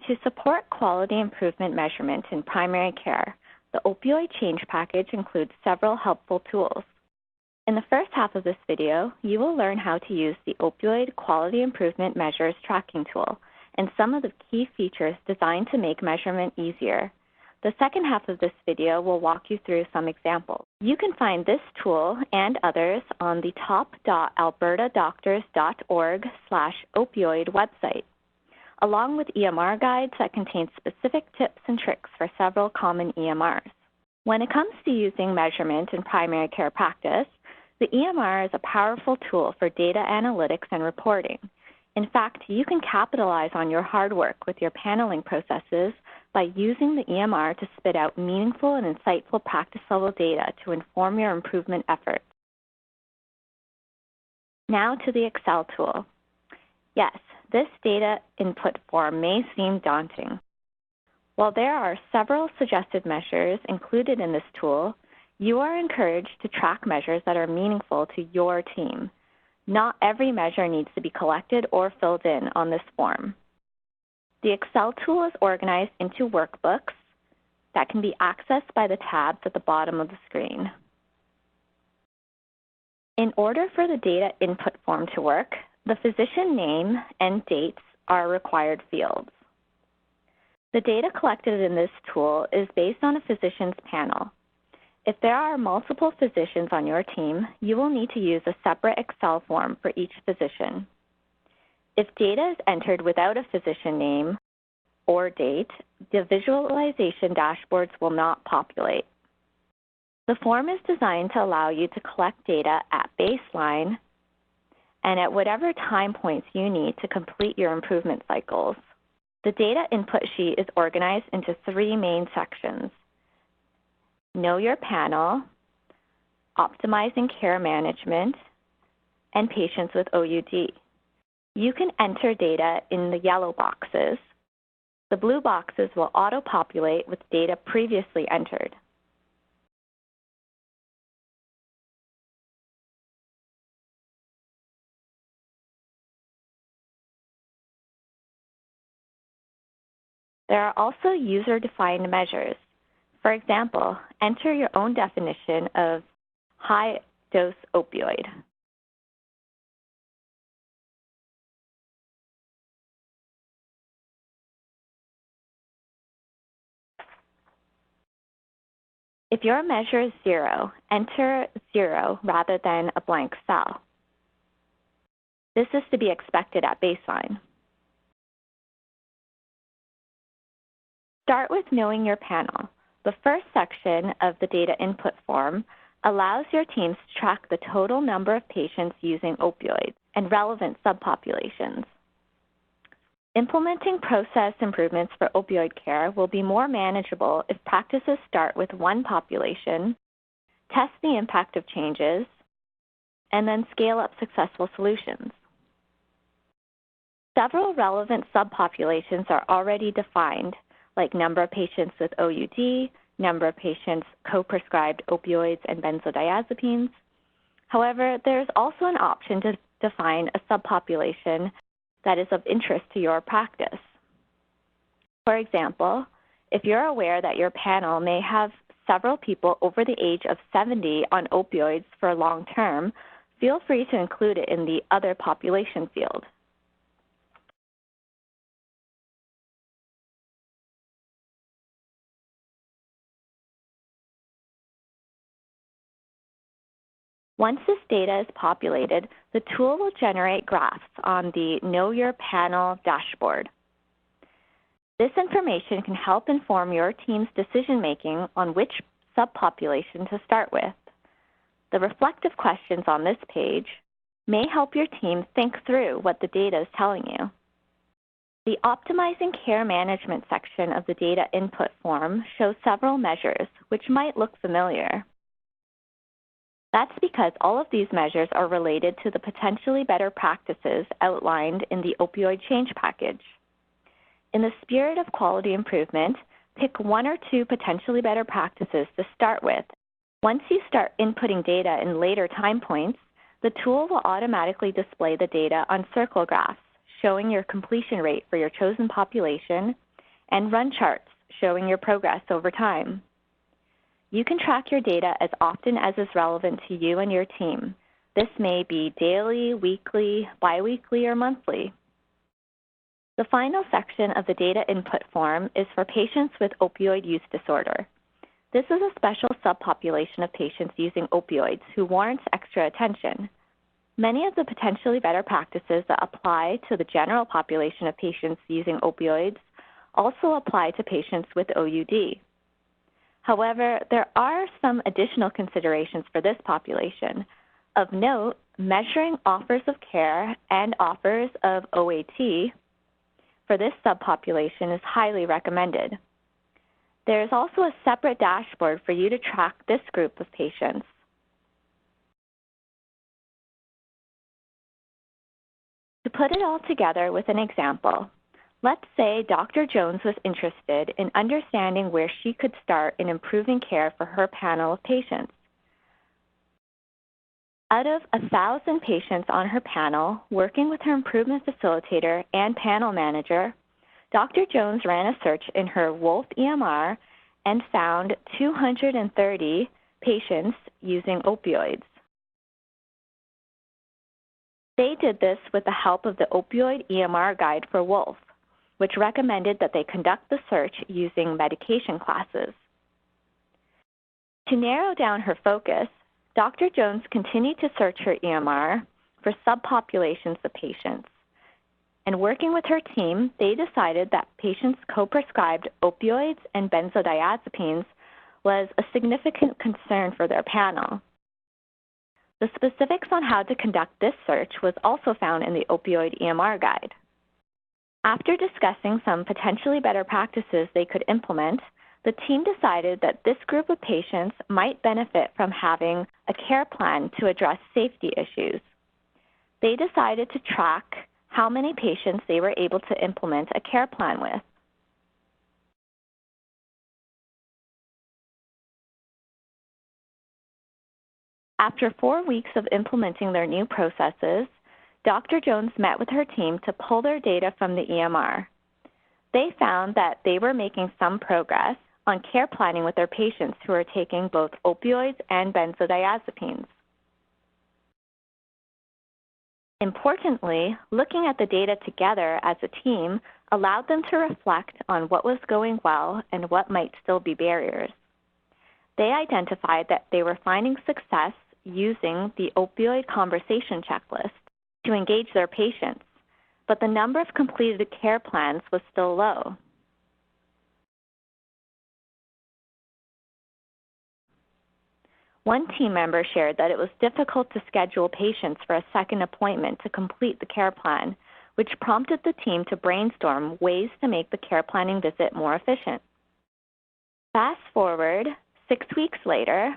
To support quality improvement measurement in primary care, the Opioid Change Package includes several helpful tools. In the first half of this video, you will learn how to use the Opioid Quality Improvement Measures Tracking Tool and some of the key features designed to make measurement easier. The second half of this video will walk you through some examples. You can find this tool and others on the top.albertadoctors.org/opioid website, along with EMR guides that contain specific tips and tricks for several common EMRs. When it comes to using measurement in primary care practice, the EMR is a powerful tool for data analytics and reporting. In fact, you can capitalize on your hard work with your paneling processes by using the EMR to spit out meaningful and insightful practice-level data to inform your improvement efforts. Now to the Excel tool. Yes, this data input form may seem daunting. While there are several suggested measures included in this tool, you are encouraged to track measures that are meaningful to your team. Not every measure needs to be collected or filled in on this form. The Excel tool is organized into workbooks that can be accessed by the tabs at the bottom of the screen. In order for the data input form to work, the physician name and dates are required fields. The data collected in this tool is based on a physician's panel. If there are multiple physicians on your team, you will need to use a separate Excel form for each physician. If data is entered without a physician name or date, the visualization dashboards will not populate. The form is designed to allow you to collect data at baseline and at whatever time points you need to complete your improvement cycles. The data input sheet is organized into three main sections: Know Your Panel, Optimizing Care Management, and Patients with OUD. You can enter data in the yellow boxes. The blue boxes will auto-populate with data previously entered. There are also user-defined measures. For example, enter your own definition of high-dose opioid. If your measure is 0, enter 0 rather than a blank cell. This is to be expected at baseline. Start with knowing your panel. The first section of the data input form allows your teams to track the total number of patients using opioids and relevant subpopulations. Implementing process improvements for opioid care will be more manageable if practices start with one population, test the impact of changes, and then scale up successful solutions. Several relevant subpopulations are already defined, like number of patients with OUD, number of patients co-prescribed opioids and benzodiazepines. However, there is also an option to define a subpopulation that is of interest to your practice. For example, if you're aware that your panel may have several people over the age of 70 on opioids for long term, feel free to include it in the other population field. Once this data is populated, the tool will generate graphs on the Know Your Panel dashboard. This information can help inform your team's decision-making on which subpopulation to start with. The reflective questions on this page may help your team think through what the data is telling you. The Optimizing Care Management section of the data input form shows several measures which might look familiar. That's because all of these measures are related to the potentially better practices outlined in the Opioid Change Package. In the spirit of quality improvement, pick one or two potentially better practices to start with. Once you start inputting data in later time points, the tool will automatically display the data on circle graphs, showing your completion rate for your chosen population and run charts showing your progress over time. You can track your data as often as is relevant to you and your team. This may be daily, weekly, biweekly, or monthly. The final section of the data input form is for patients with opioid use disorder. This is a special subpopulation of patients using opioids who warrants extra attention. Many of the potentially better practices that apply to the general population of patients using opioids also apply to patients with OUD. However, there are some additional considerations for this population. Of note, measuring offers of care and offers of OAT for this subpopulation is highly recommended. There is also a separate dashboard for you to track this group of patients. To put it all together with an example, let's say Dr. Jones was interested in understanding where she could start in improving care for her panel of patients. Out of 1,000 patients on her panel, working with her improvement facilitator and panel manager, Dr. Jones ran a search in her Wolf EMR and found 230 patients using opioids. They did this with the help of the Opioid EMR Guide for Wolf, which recommended that they conduct the search using medication classes. To narrow down her focus, Dr. Jones continued to search her EMR for subpopulations of patients. And working with her team, they decided that patients co-prescribed opioids and benzodiazepines was a significant concern for their panel. The specifics on how to conduct this search was also found in the Opioid EMR Guide. After discussing some potentially better practices they could implement, the team decided that this group of patients might benefit from having a care plan to address safety issues. They decided to track how many patients they were able to implement a care plan with. After 4 weeks of implementing their new processes, Dr. Jones met with her team to pull their data from the EMR. They found that they were making some progress on care planning with their patients who are taking both opioids and benzodiazepines. Importantly, looking at the data together as a team allowed them to reflect on what was going well and what might still be barriers. They identified that they were finding success using the opioid conversation checklist to engage their patients, but the number of completed care plans was still low. One team member shared that it was difficult to schedule patients for a second appointment to complete the care plan, which prompted the team to brainstorm ways to make the care planning visit more efficient. Fast forward 6 weeks later,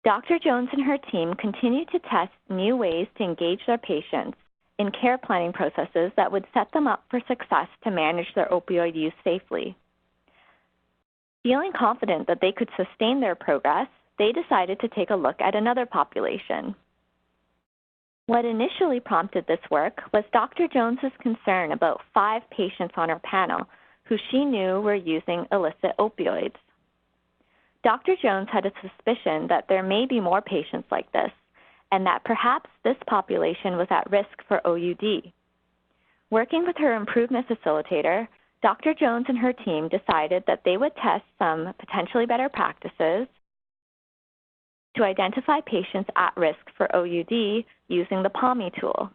Dr. Jones and her team continued to test new ways to engage their patients in care planning processes that would set them up for success to manage their opioid use safely. Feeling confident that they could sustain their progress, they decided to take a look at another population. What initially prompted this work was Dr. Jones's concern about 5 patients on her panel who she knew were using illicit opioids. Dr. Jones had a suspicion that there may be more patients like this, and that perhaps this population was at risk for OUD. Working with her improvement facilitator, Dr. Jones and her team decided that they would test some potentially better practices to identify patients at risk for OUD using the PAMI tool.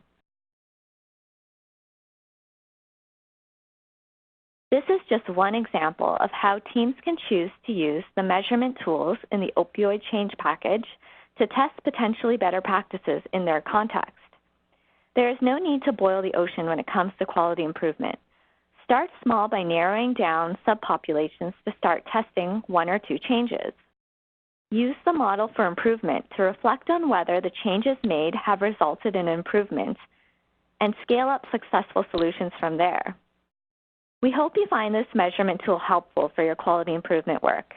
This is just one example of how teams can choose to use the measurement tools in the opioid change package to test potentially better practices in their context. There is no need to boil the ocean when it comes to quality improvement. Start small by narrowing down subpopulations to start testing 1 or 2 changes. Use the model for improvement to reflect on whether the changes made have resulted in improvement and scale up successful solutions from there. We hope you find this measurement tool helpful for your quality improvement work.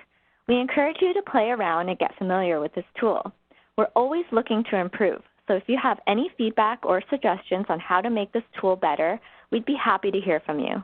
We encourage you to play around and get familiar with this tool. We're always looking to improve, so if you have any feedback or suggestions on how to make this tool better, we'd be happy to hear from you.